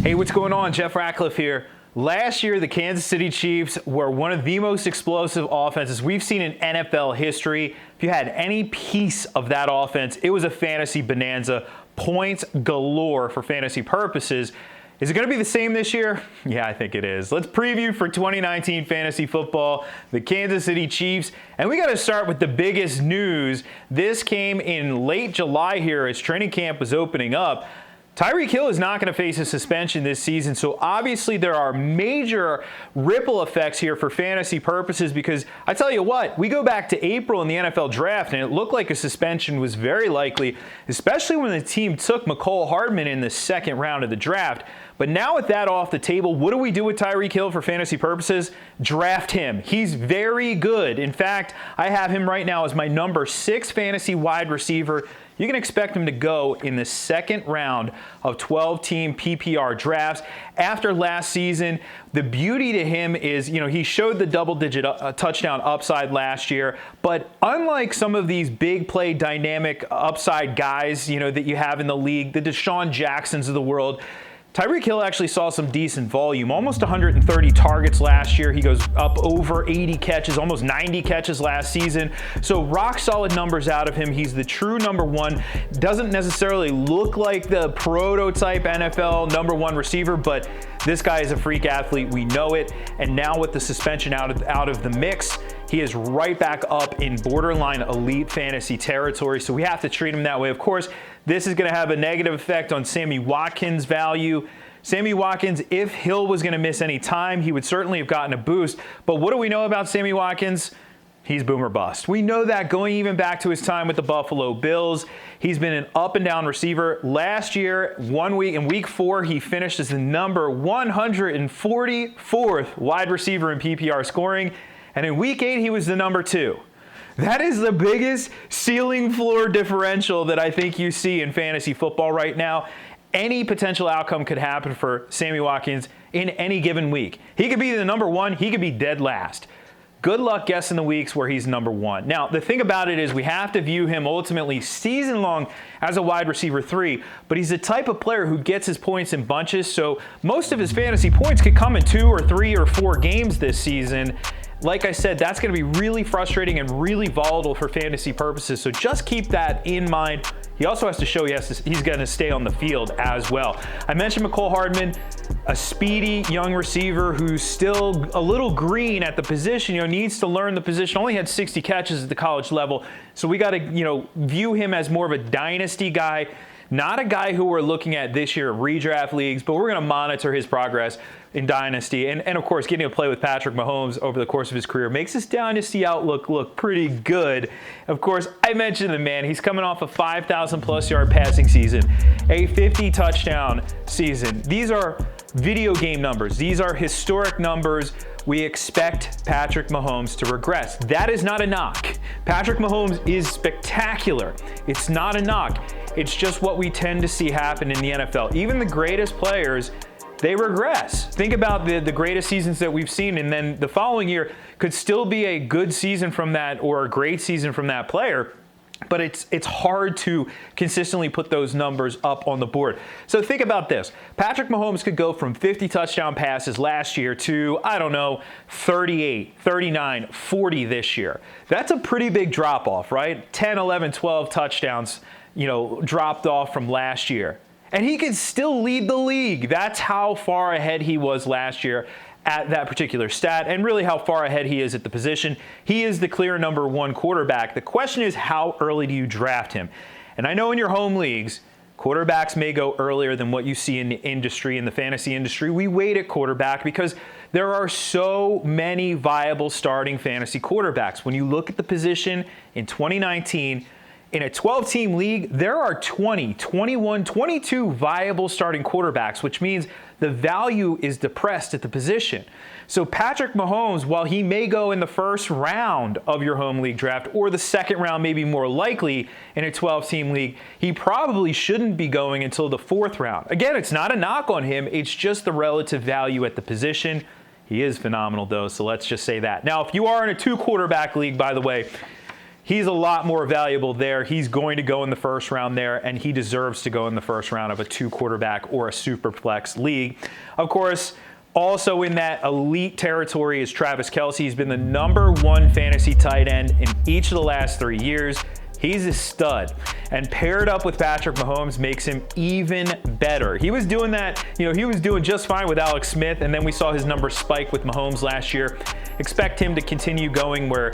Hey, what's going on? Jeff Ratcliffe here. Last year, the Kansas City Chiefs were one of the most explosive offenses we've seen in NFL history. If you had any piece of that offense, it was a fantasy bonanza. Points galore for fantasy purposes. Is it going to be the same this year? Yeah, I think it is. Let's preview for 2019 fantasy football, the Kansas City Chiefs. And we got to start with the biggest news. This came in late July here as training camp was opening up. Tyreek Hill is not going to face a suspension this season, so obviously there are major ripple effects here for fantasy purposes because I tell you what, we go back to April in the NFL draft and it looked like a suspension was very likely, especially when the team took McCall Hardman in the second round of the draft. But now with that off the table, what do we do with Tyreek Hill for fantasy purposes? Draft him. He's very good. In fact, I have him right now as my number 6 fantasy wide receiver. You can expect him to go in the second round of 12-team PPR drafts. After last season, the beauty to him is, he showed the double-digit touchdown upside last year, but unlike some of these big play dynamic upside guys, that you have in the league, the Deshaun Jacksons of the world, Tyreek Hill actually saw some decent volume, almost 130 targets last year. He goes up over 80 catches, almost 90 catches last season. So rock solid numbers out of him. He's the true number one. Doesn't necessarily look like the prototype NFL number one receiver, but this guy is a freak athlete. We know it. And now with the suspension out of the mix, he is right back up in borderline elite fantasy territory. So we have to treat him that way. Of course, this is going to have a negative effect on Sammy Watkins' value. Sammy Watkins, if Hill was going to miss any time, he would certainly have gotten a boost. But what do we know about Sammy Watkins? He's boom or bust. We know that going even back to his time with the Buffalo Bills. He's been an up and down receiver. Last year, in week 4, he finished as the number 144th wide receiver in PPR scoring. And in week 8, he was the number 2. That is the biggest ceiling floor differential that I think you see in fantasy football right now. Any potential outcome could happen for Sammy Watkins in any given week. He could be the number 1. He could be dead last. Good luck guessing the weeks where he's number 1. Now, the thing about it is we have to view him ultimately season long as a wide receiver 3, but he's the type of player who gets his points in bunches, so most of his fantasy points could come in 2 or 3 or 4 games this season. Like I said, that's going to be really frustrating and really volatile for fantasy purposes, so just keep that in mind. He also has to show he's going to stay on the field as well. I mentioned McCall Hardman, a speedy young receiver who's still a little green at the position, needs to learn the position. Only had 60 catches at the college level, so we got to, view him as more of a dynasty guy, not a guy who we're looking at this year in redraft leagues, but we're going to monitor his progress in dynasty. And of course, getting to play with Patrick Mahomes over the course of his career makes his dynasty outlook look pretty good. Of course, I mentioned the man. He's coming off a 5,000-plus yard passing season, a 50-touchdown season. These are video game numbers. These are historic numbers. We expect Patrick Mahomes to regress. That is not a knock. Patrick Mahomes is spectacular. It's not a knock. It's just what we tend to see happen in the NFL. Even the greatest players, they regress. Think about the greatest seasons that we've seen, and then the following year could still be a good season from that or a great season from that player. But it's hard to consistently put those numbers up on the board. So think about this. Patrick Mahomes could go from 50 touchdown passes last year to, 38, 39, 40 this year. That's a pretty big drop off, right? 10, 11, 12 touchdowns, dropped off from last year. And he could still lead the league. That's how far ahead he was last year at that particular stat, and really how far ahead he is at the position. He is the clear number 1 quarterback. The question is, how early do you draft him? And I know in your home leagues, quarterbacks may go earlier than what you see in the industry, in the fantasy industry. We wait at quarterback because there are so many viable starting fantasy quarterbacks. When you look at the position in 2019, in a 12-team league, there are 20, 21, 22 viable starting quarterbacks, which means the value is depressed at the position. So Patrick Mahomes, while he may go in the first round of your home league draft, or the second round may be more likely in a 12-team league, he probably shouldn't be going until the 4th round. Again, it's not a knock on him. It's just the relative value at the position. He is phenomenal, though, so let's just say that. Now, if you are in a 2-quarterback league, by the way, he's a lot more valuable there. He's going to go in the first round there, and he deserves to go in the first round of a 2-quarterback or a super flex league. Of course, also in that elite territory is Travis Kelce. He's been the #1 fantasy tight end in each of the last 3 years. He's a stud, and paired up with Patrick Mahomes makes him even better. He was doing that, he was doing just fine with Alex Smith, and then we saw his numbers spike with Mahomes last year. Expect him to continue going where,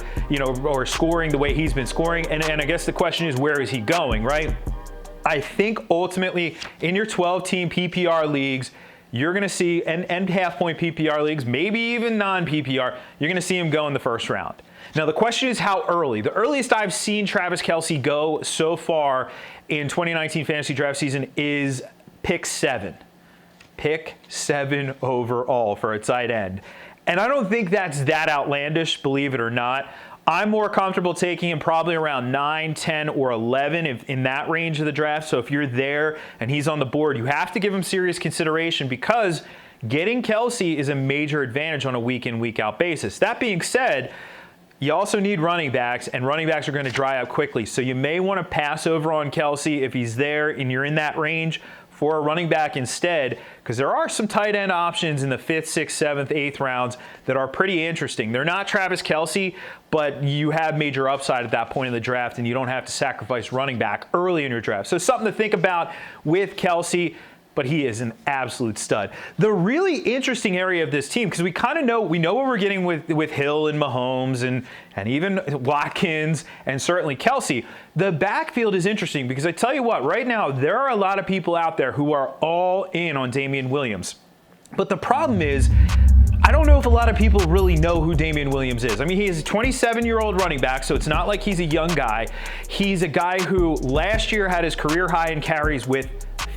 or scoring the way he's been scoring, and I guess the question is, where is he going, right? I think ultimately in your 12-team PPR leagues, you're going to see, and half-point PPR leagues, maybe even non-PPR, you're going to see him go in the first round. Now, the question is how early. The earliest I've seen Travis Kelce go so far in 2019 fantasy draft season is pick 7. Pick 7 overall for a tight end. And I don't think that's that outlandish, believe it or not. I'm more comfortable taking him probably around 9, 10, or 11 in that range of the draft. So if you're there and he's on the board, you have to give him serious consideration because getting Kelce is a major advantage on a week-in, week-out basis. That being said, you also need running backs, and running backs are going to dry up quickly. So you may want to pass over on Kelce if he's there and you're in that range for a running back instead, because there are some tight end options in the 5th, 6th, 7th, 8th rounds that are pretty interesting. They're not Travis Kelce, but you have major upside at that point in the draft, and you don't have to sacrifice running back early in your draft. So something to think about with Kelce, but he is an absolute stud. The really interesting area of this team, because we kind of know what we're getting with Hill and Mahomes and even Watkins and certainly Kelce. The backfield is interesting because I tell you what, right now there are a lot of people out there who are all in on Damien Williams. But the problem is, I don't know if a lot of people really know who Damien Williams is. I mean, he is a 27-year-old running back, so it's not like he's a young guy. He's a guy who last year had his career high in carries with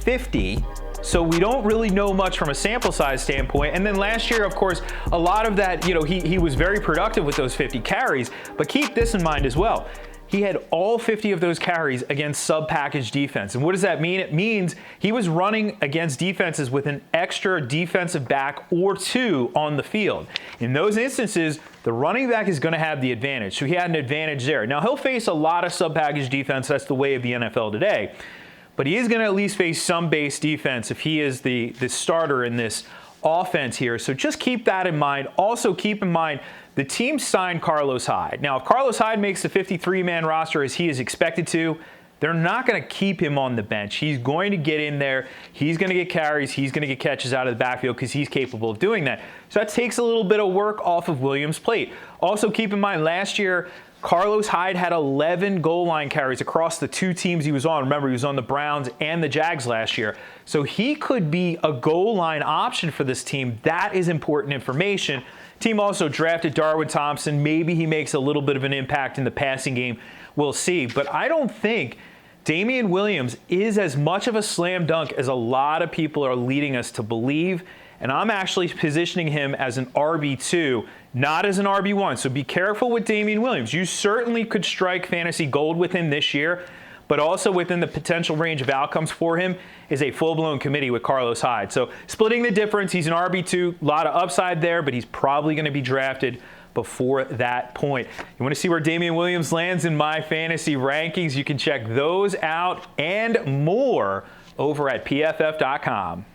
50. So we don't really know much from a sample size standpoint. And then last year, of course, a lot of that, he was very productive with those 50 carries. But keep this in mind as well. He had all 50 of those carries against sub-package defense. And what does that mean? It means he was running against defenses with an extra defensive back or 2 on the field. In those instances, the running back is going to have the advantage. So he had an advantage there. Now, he'll face a lot of sub-package defense. That's the way of the NFL today. But he is going to at least face some base defense if he is the starter in this offense here. So just keep that in mind. Also keep in mind the team signed Carlos Hyde. Now, if Carlos Hyde makes the 53-man roster as he is expected to, they're not going to keep him on the bench. He's going to get in there. He's going to get carries. He's going to get catches out of the backfield because he's capable of doing that. So that takes a little bit of work off of Williams' plate. Also keep in mind last year, Carlos Hyde had 11 goal line carries across the 2 teams he was on. Remember, he was on the Browns and the Jags last year. So he could be a goal line option for this team. That is important information. Team also drafted Darwin Thompson. Maybe he makes a little bit of an impact in the passing game. We'll see. But I don't think Damien Williams is as much of a slam dunk as a lot of people are leading us to believe. And I'm actually positioning him as an RB2, not as an RB1. So be careful with Damien Williams. You certainly could strike fantasy gold with him this year, but also within the potential range of outcomes for him is a full-blown committee with Carlos Hyde. So splitting the difference, he's an RB2, a lot of upside there, but he's probably going to be drafted before that point. You want to see where Damien Williams lands in my fantasy rankings? You can check those out and more over at PFF.com.